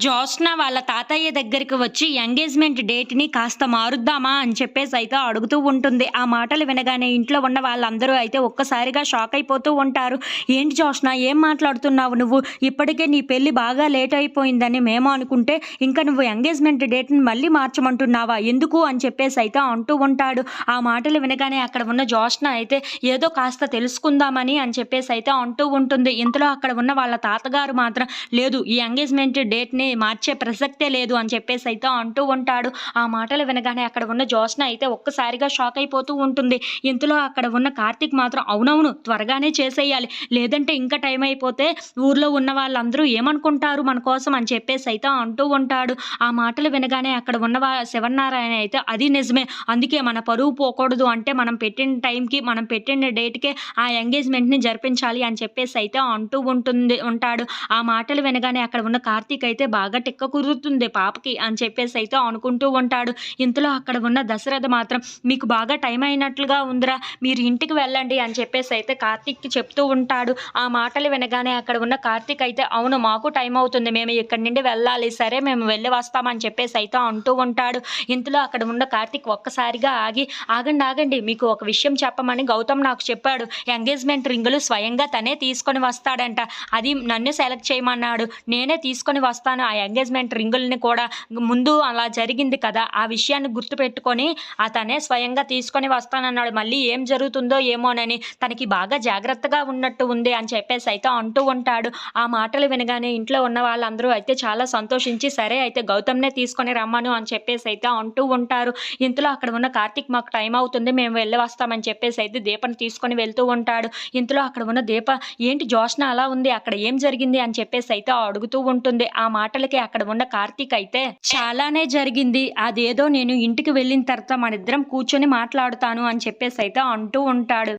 జోష్న వాళ్ళ తాతయ్య దగ్గరికి వచ్చి ఎంగేజ్‌మెంట్ డేట్‌ని కాస్త మారుద్దామా అని చెప్పేసయితే అడుగుతూ ఉంటుంది. ఆ మాటలు వినగానే ఇంట్లో ఉన్న వాళ్ళందరూ అయితే ఒక్కసారిగా షాక్ అయిపోతూ ఉంటారు. "ఏంటి జోష్న ఏం మాట్లాడుతున్నావు నువ్వు? ఇప్పటికే నీ పెళ్లి బాగా లేట్ అయిపోయిందని మేము అనుకుంటే, ఇంక నువ్వు ఎంగేజ్‌మెంట్ డేట్‌ని మళ్ళీ మార్చమంటున్నావా? ఎందుకు?" అని చెప్పేసయితే అంటూ ఉంటాడు. ఆ మాటలు వినగానే అక్కడ ఉన్న జోష్న అయితే ఏదో కాస్త తెలుసుకుందామని అని చెప్పేసయితే అంటూ ఉంటుంది. ఇంతలో అక్కడ ఉన్న వాళ్ళ తాతగారు మాత్రం లేదు ఈ ఎంగేజ్‌మెంట్ డేట్‌ని మార్చే ప్రసక్తే లేదు అని చెప్పేసయితే అంటూ ఉంటాడు. ఆ మాటలు వినగానే అక్కడ ఉన్న జోష్న అయితే ఒక్కసారిగా షాక్ అయిపోతూ ఉంటుంది. ఇంతలో అక్కడ ఉన్న కార్తీక్ మాత్రం అవునవును త్వరగానే చేసేయాలి. లేదంటే ఇంకా టైం అయిపోతే ఊర్లో ఉన్న వాళ్ళందరూ ఏమనుకుంటారు మన కోసం అని చెప్పేసయితే అంటూ ఉంటాడు. ఆ మాటలు వినగానే అక్కడ ఉన్న శివన్నారాయణ అయితే అది నిజమే. అందుకే మన పరువు పోకూడదు అంటే మనం పెట్టిన టైంకి, మనం పెట్టిన డేట్‌కే ఆ ఎంగేజ్‌మెంట్‌ని జరిపించాలి అని చెప్పేసయితే అంటూ ఉంటాడు. ఆ మాటలు వినగానే అక్కడ ఉన్న కార్తీక్ అయితే బాగా తిక్క కుదురుతుంది పాపకి అని చెప్పేసయితే అనుకుంటూ ఉంటాడు. ఇంతలో అక్కడ ఉన్న దశరథ మాత్రం మీకు బాగా టైం అయినట్లుగా ఉందిరా! మీరు ఇంటికి వెళ్ళండి అని చెప్పేసయితే కార్తీక్‌కి చెప్తూ ఉంటాడు. ఆ మాటలు వినగానే అక్కడ ఉన్న కార్తీక్ అయితే అవును మాకు టైం అవుతుంది. మేము ఇక్కడి నుండి వెళ్ళాలి. సరే మేము వెళ్ళి వస్తాం అని చెప్పేసయితే అంటూ ఉంటాడు. ఇంతలో అక్కడ ఉన్న కార్తీక్ ఒక్కసారిగా ఆగి ఆగండి, ఆగండి మీకు ఒక విషయం చెప్పమని గౌతమ్ నాకు చెప్పాడు. ఎంగేజ్‌మెంట్ రింగులు స్వయంగా తనే తీసుకొని వస్తాడంట. అది నన్ను సెలెక్ట్ చేయమన్నాడు. నేనే తీసుకొని వస్తాను ఆ ఎంగేజ్‌మెంట్ రింగుల్ని కూడా. ముందు అలా జరిగింది కదా! ఆ విషయాన్ని గుర్తుపెట్టుకొని తనే స్వయంగా తీసుకొని వస్తానన్నాడు. మళ్ళీ ఏం జరుగుతుందో ఏమోనని తనకి బాగా జాగ్రత్తగా ఉన్నట్టు ఉంది అని చెప్పేసయితే అంటూ ఉంటాడు. ఆ మాటలు వినగానే ఇంట్లో ఉన్న వాళ్ళందరూ అయితే చాలా సంతోషించి సరే అయితే గౌతమ్‌నే తీసుకొని రమ్మను అని చెప్పేసయితే అంటూ ఉంటారు. ఇంతలో అక్కడ ఉన్న కార్తీక్ మాకు టైం అవుతుంది. మేము వెళ్ళి వస్తామని చెప్పేసయితే దీపని తీసుకొని వెళ్తూ ఉంటాడు. ఇంతలో అక్కడ ఉన్న దీప ఏంటి జోష్న అలా ఉంది అక్కడ ఏం జరిగింది అని చెప్పేసయితే అడుగుతూ ఉంటుంది. ఆ మాటలకి అక్కడ ఉన్న కార్తీక్ అయితే చాలానే జరిగింది. అదేదో నేను ఇంటికి వెళ్ళిన తర్వాత మనిద్దరం కూర్చొని మాట్లాడుతాను అని చెప్పేసయితే అంటూ ఉంటాడు.